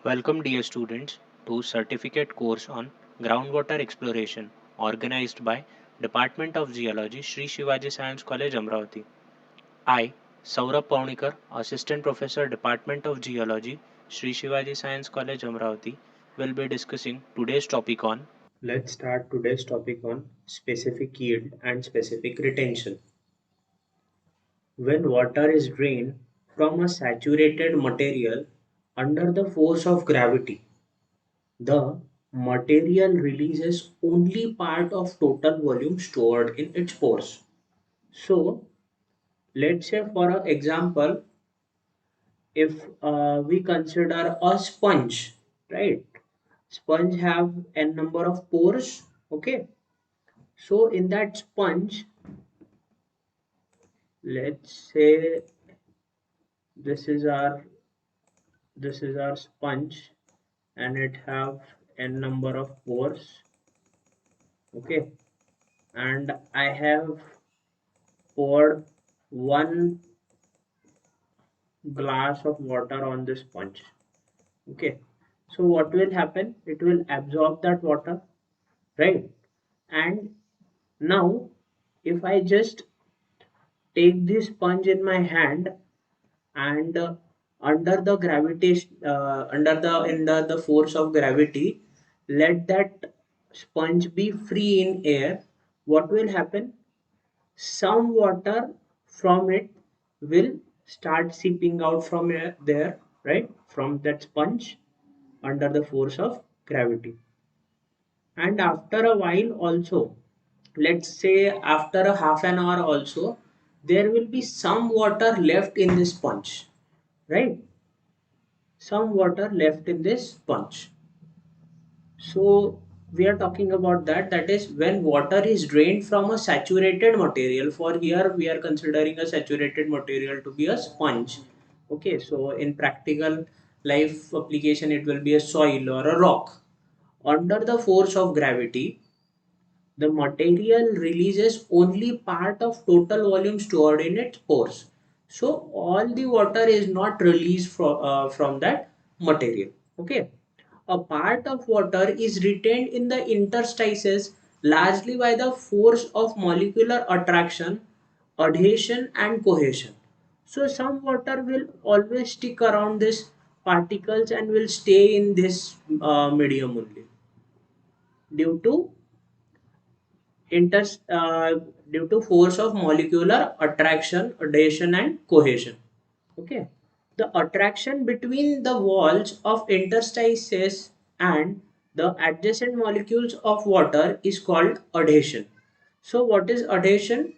Welcome dear students to certificate course on groundwater exploration organized by Department of Geology, Shri Shivaji Science College, Amravati. I, Saurabh Paunikar, Assistant Professor, Department of Geology, Shri Shivaji Science College, Amravati, will be discussing today's topic on. Let's start today's topic on specific yield and specific retention. When water is drained from a saturated material under the force of gravity, the material releases only part of total volume stored in its pores. So, let's say for an example, if we consider a sponge, right? Sponge have n number of pores, okay? So, in that sponge, let's say this is our sponge and it have n number of pores, okay? And I have poured one glass of water on the sponge. Okay, so what will happen? It will absorb that water, right? And now, if I just take this sponge in my hand and under the gravitation, under the force of gravity, let that sponge be free in air. What will happen? Some water from it will start seeping out from there, right, from that sponge under the force of gravity. And after a while also, let's say after a half an hour also, there will be some water left in this sponge, right, some water left in this sponge. So we are talking about that is when water is drained from a saturated material. For here we are considering a saturated material to be a sponge. Okay, so in practical life application it will be a soil or a rock. Under the force of gravity, the material releases only part of total volume stored in its pores. So all the water is not released from that material. Okay. A part of water is retained in the interstices largely by the force of molecular attraction, adhesion, and cohesion. So some water will always stick around these particles and will stay in this medium only due to inter due to force of molecular attraction, adhesion, and cohesion. Okay, the attraction between the walls of interstices and the adjacent molecules of water is called adhesion. So what is adhesion?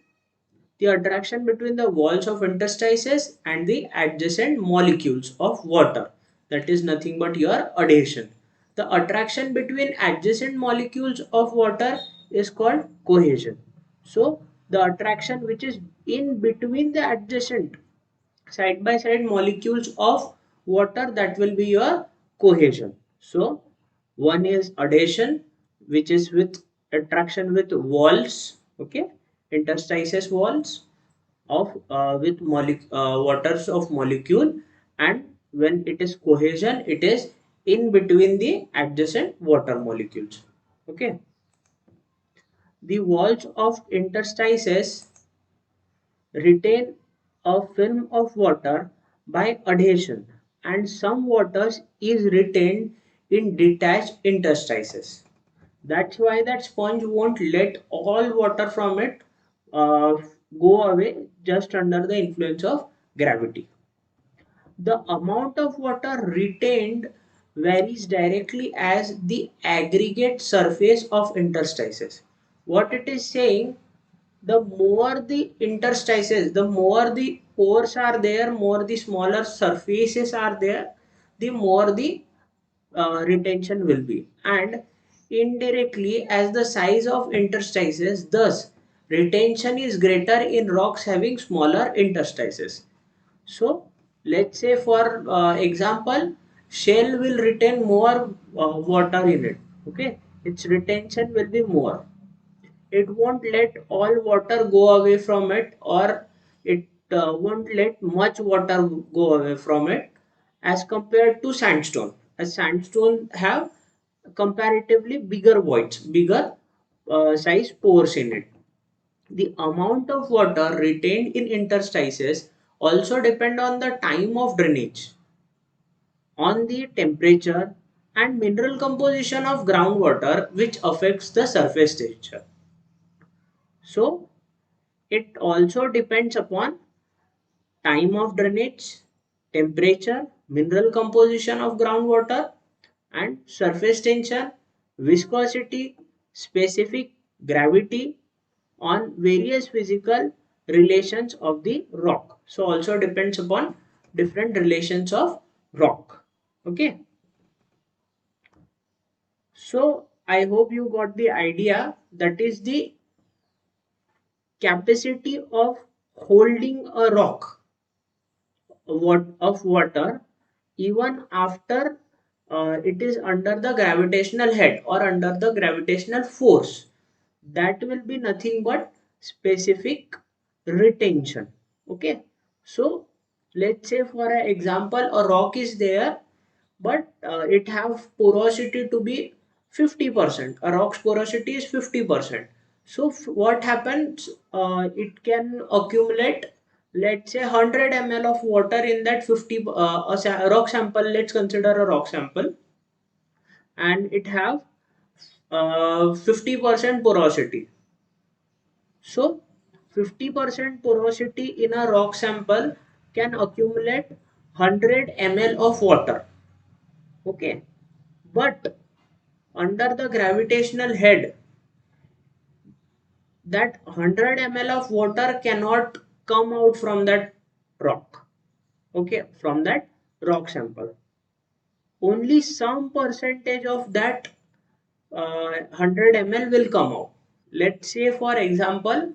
The attraction between the walls of interstices and the adjacent molecules of water, that is nothing but your adhesion. The attraction between adjacent molecules of water is called cohesion. So the attraction which is in between the adjacent side by side molecules of water, that will be your cohesion. So one is adhesion, which is with attraction with walls, okay, interstices walls of with waters of molecule, and when it is cohesion, it is in between the adjacent water molecules. Okay, the walls of interstices retain a film of water by adhesion, and some waters is retained in detached interstices. That's why that sponge won't let all water from it uh, go away just under the influence of gravity. The amount of water retained varies directly as the aggregate surface of interstices. What it is saying, the more the interstices, the more the pores are there, more the smaller surfaces are there, the more the retention will be. And indirectly, as the size of interstices, thus retention is greater in rocks having smaller interstices. So let's say for example, shell will retain more water in it. Okay, its retention will be more. It won't let all water go away from it, or it won't let much water go away from it as compared to sandstone. a sandstone have comparatively bigger voids, bigger size pores in it. The amount of water retained in interstices also depend on the time of drainage, on the temperature and mineral composition of groundwater, which affects the surface texture. So it also depends upon time of drainage, temperature, mineral composition of groundwater, and surface tension, viscosity, specific gravity on various physical relations of the rock. So also depends upon different relations of rock. Okay. So I hope you got the idea, that is the capacity of holding a rock of water even after it is under the gravitational head or under the gravitational force. That will be nothing but specific retention. Okay, so let's say for an example, a rock is there, but it have porosity to be 50%. A rock's porosity is 50%. So what happens, it can accumulate, let's say 100 ml of water in that 50 a rock sample. Let's consider a rock sample, and it have 50% porosity. So 50% porosity in a rock sample can accumulate 100 ml of water. Okay, but under the gravitational head, that 100 ml of water cannot come out from that rock. Okay, from that rock sample, only some percentage of that 100 ml will come out. Let's say for example,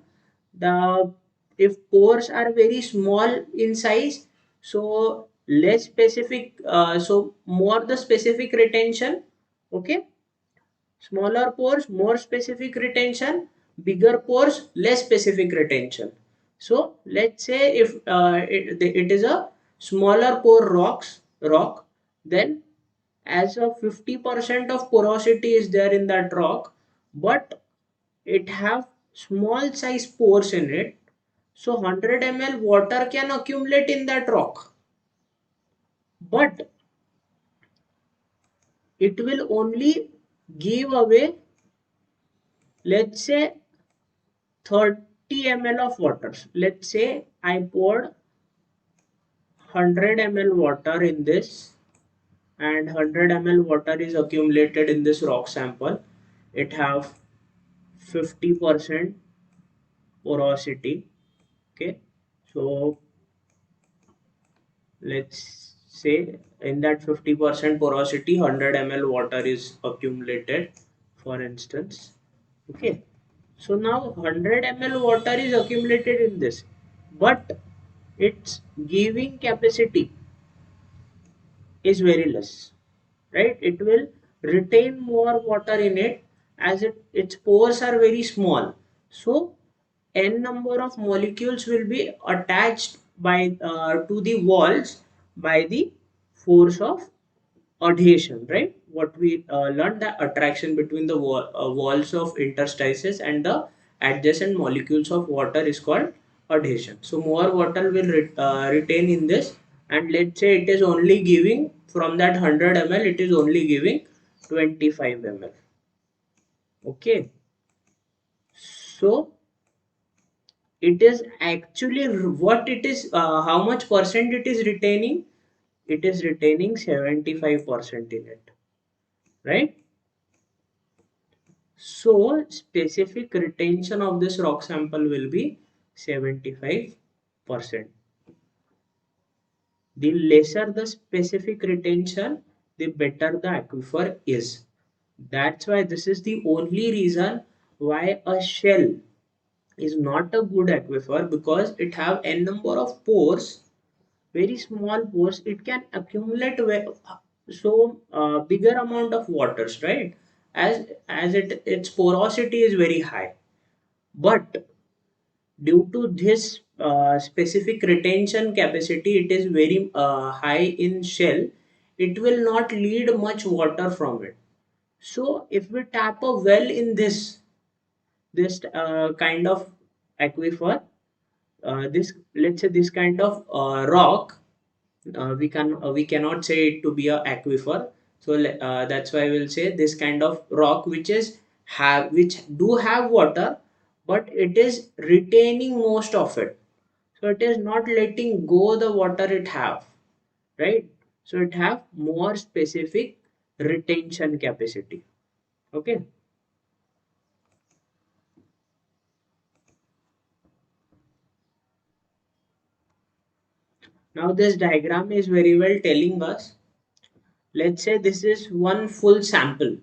the if pores are very small in size, so less specific, so more the specific retention. Okay, smaller pores, more specific retention, bigger pores, less specific retention. So let's say if it is a smaller pore rock, then as a 50% of porosity is there in that rock, but it have small size pores in it. So 100 ml water can accumulate in that rock, but it will only give away, let's say, 30 ml of water. Let's say I poured 100 ml water in this, and 100 ml water is accumulated in this rock sample. It have 50% porosity. Okay, so let's say in that 50% porosity, 100 ml water is accumulated, for instance. Okay, so now 100 ml water is accumulated in this, but its giving capacity is very less, right? It will retain more water in it, as its pores are very small. So n number of molecules will be attached by to the walls by the force of adhesion, right? What we learned, the attraction between the walls of interstices and the adjacent molecules of water is called adhesion. So more water will retain in this, and let's say it is only giving from that 100 ml, it is only giving 25 ml. Okay, so it is actually what it is, how much percent it is retaining. It is retaining 75% in it, right? So specific retention of this rock sample will be 75%. The lesser the specific retention, the better the aquifer is. That's why this is the only reason why a shell is not a good aquifer, because it have n number of pores, very small pores. It can accumulate so bigger amount of waters, right? As its porosity is very high, but due to this specific retention capacity, it is very high in shell. it will not lead much water from it. So if we tap a well in this kind of aquifer, this, let's say, this kind of rock, we cannot say it to be a aquifer. So that's why we'll say this kind of rock which do have water, but it is retaining most of it. So it is not letting go the water it have, right? So it have more specific retention capacity. Okay. Now this diagram is very well telling us, let's say this is one full sample.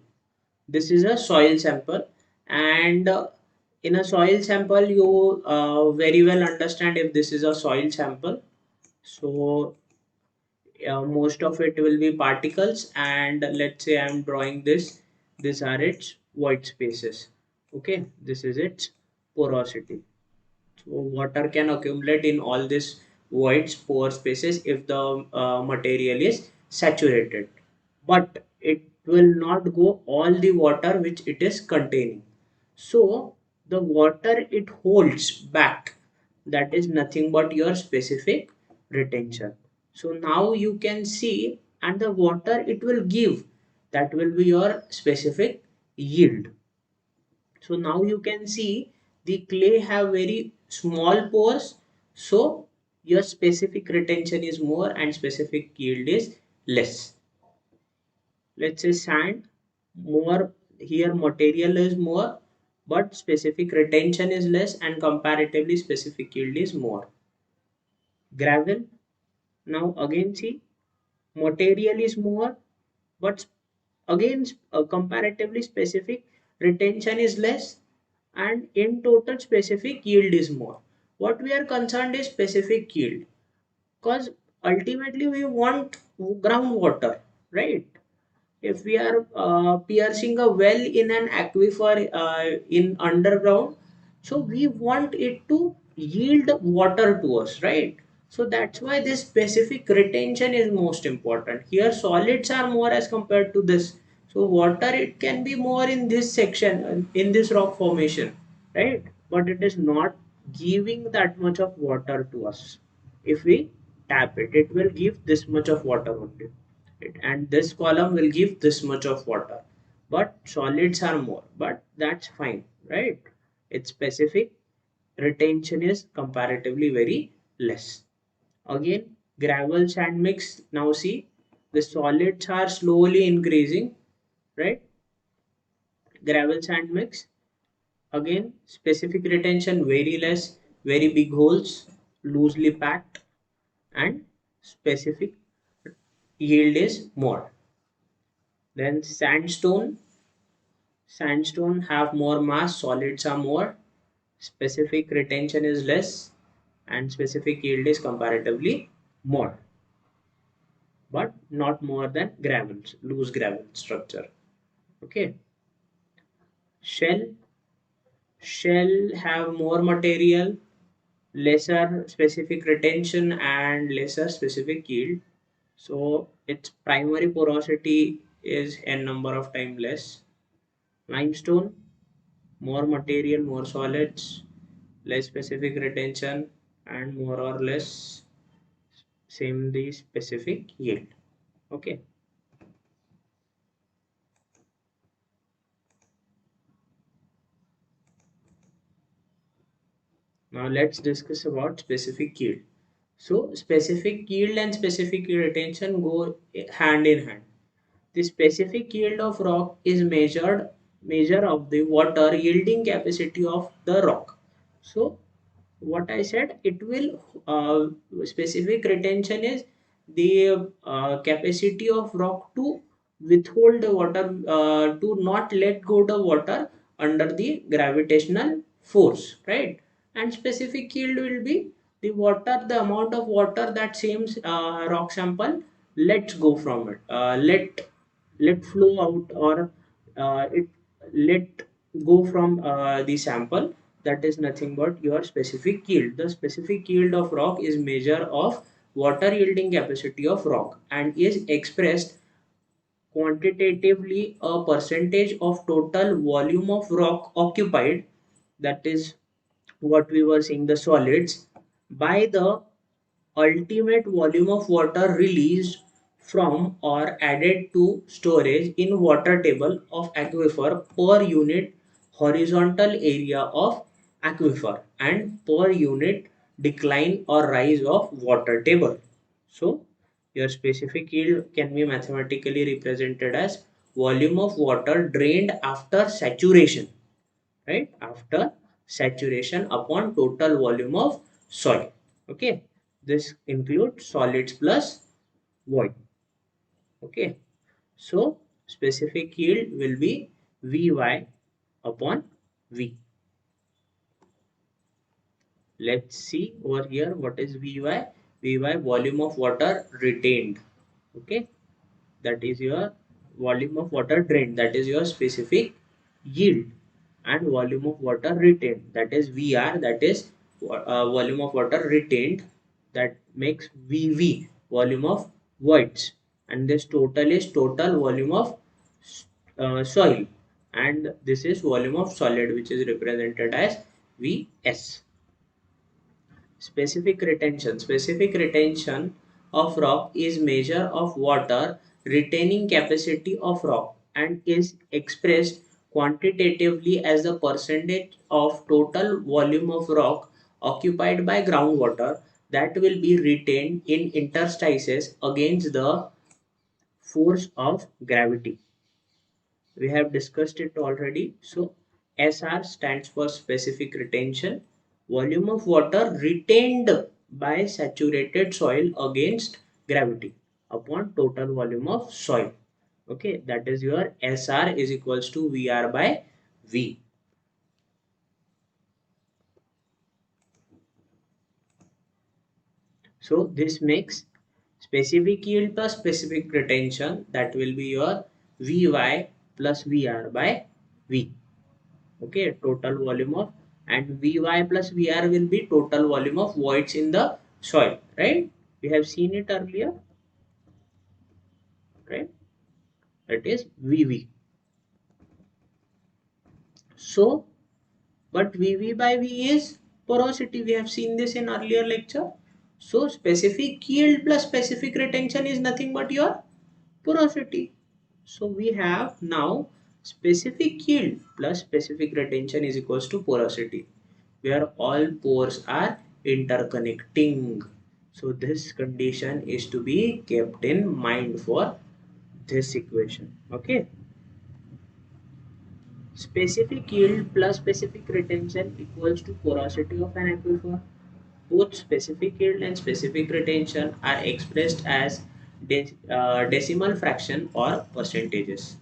This is a soil sample, and in a soil sample you very well understand if this is a soil sample. So most of it will be particles, and let's say I'm drawing this. These are its void spaces. Okay, this is its porosity. So water can accumulate in all these voids, pore spaces, if the material is saturated. But it will not go all the water which it is containing. So the water it holds back, that is nothing but your specific retention. So now you can see, and the water it will give, that will be your specific yield. So now you can see the clay have very small pores, so your specific retention is more and specific yield is less. Let's say sand, more, here material is more, but specific retention is less, and comparatively specific yield is more. Gravel, now again see, material is more, but again comparatively specific retention is less, and in total specific yield is more. What we are concerned is specific yield, because ultimately we want groundwater, right? If we are piercing a well in an aquifer in underground, so we want it to yield water to us, right? So that's why this specific retention is most important. Here solids are more as compared to this, so water it can be more in this section, in this rock formation, right? But it is not giving that much of water to us. If we tap it, it will give this much of water only, and this column will give this much of water, but solids are more, but that's fine, right? Its specific retention is comparatively very less. Again, gravel sand mix, now see, the solids are slowly increasing, right? Gravel sand mix, again specific retention very less, very big holes, loosely packed, and specific yield is more. Then sandstone have more mass, solids are more, specific retention is less, and specific yield is comparatively more, but not more than gravels, loose gravel structure. Okay. Shell shell have more material, lesser specific retention, and lesser specific yield. So its primary porosity is n number of times less. Limestone, more material, more solids, less specific retention, and more or less same the specific yield. Okay. Now let's discuss about specific yield. So specific yield and specific retention go hand in hand. The specific yield of rock is measure of the water yielding capacity of the rock. So what I said, it will specific retention is the capacity of rock to withhold the water, to not let go the water under the gravitational force, right? And specific yield will be the water, the amount of water that same rock sample lets go from it, let flow out, or it let go from the sample. That is nothing but your specific yield. The specific yield of rock is measure of water yielding capacity of rock and is expressed quantitatively a percentage of total volume of rock occupied, that is what we were seeing the solids, by the ultimate volume of water released from or added to storage in water table of aquifer per unit horizontal area of aquifer and per unit decline or rise of water table. So your specific yield can be mathematically represented as volume of water drained after saturation, right? After saturation upon total volume of soil. Okay, this includes solids plus void. Okay, so specific yield will be Vy upon V. Let's see over here what is Vy. Vy volume of water retained. Okay, that is your volume of water drained, that is your specific yield, and volume of water retained, that is Vr, that is volume of water retained, that makes Vv, volume of voids, and this total is total volume of soil, and this is volume of solid which is represented as Vs. Specific retention of rock is measure of water retaining capacity of rock and is expressed quantitatively as the percentage of total volume of rock occupied by groundwater that will be retained in interstices against the force of gravity. We have discussed it already. So SR stands for specific retention, volume of water retained by saturated soil against gravity upon total volume of soil. Okay, that is your SR is equals to VR by V. So this makes specific yield plus specific retention, that will be your Vy plus VR by V. Okay, total volume of, and Vy plus Vr will be total volume of voids in the soil, right? We have seen it earlier, right? That is Vv. So but Vv by V is porosity, we have seen this in earlier lecture. So specific yield plus specific retention is nothing but your porosity. So we have now specific yield plus specific retention is equals to porosity, where all pores are interconnecting. So this condition is to be kept in mind for this equation. Okay. Specific yield plus specific retention equals to porosity of an aquifer. Both specific yield and specific retention are expressed as decimal fraction or percentages.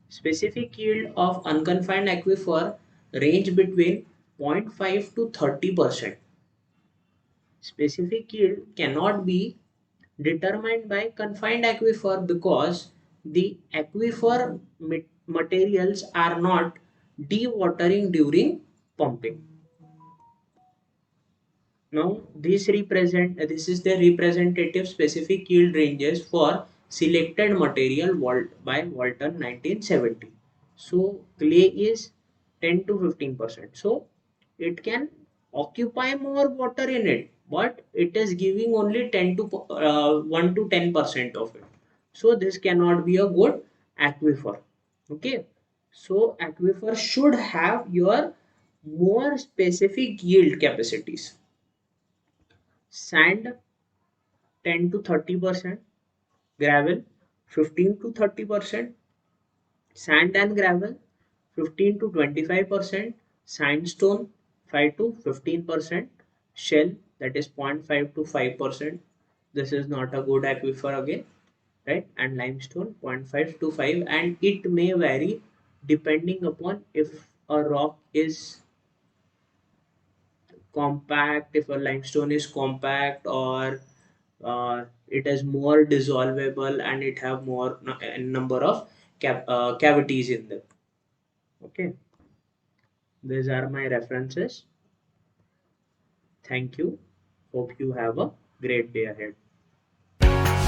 Specific yield of unconfined aquifer range between 0.5 to 30%. Specific yield cannot be determined by confined aquifer because the aquifer materials are not dewatering during pumping. Now this is the representative specific yield ranges for selected material by Walton 1970. So clay is 10 to 15%. So it can occupy more water in it, but it is giving only 10 to 1 to 10% of it. So this cannot be a good aquifer. Okay. So aquifer should have your more specific yield capacities. Sand 10 to 30%, gravel 15 to 30%, sand and gravel 15 to 25%, sandstone 5 to 15%, shell, that is 0.5 to 5%. This is not a good aquifer again, right? And limestone 0.5 to 5, and it may vary depending upon if a rock is compact, if a limestone is compact, or it is more dissolvable and it have more number of cavities in them. Okay, these are my references. Thank you. Hope you have a great day ahead.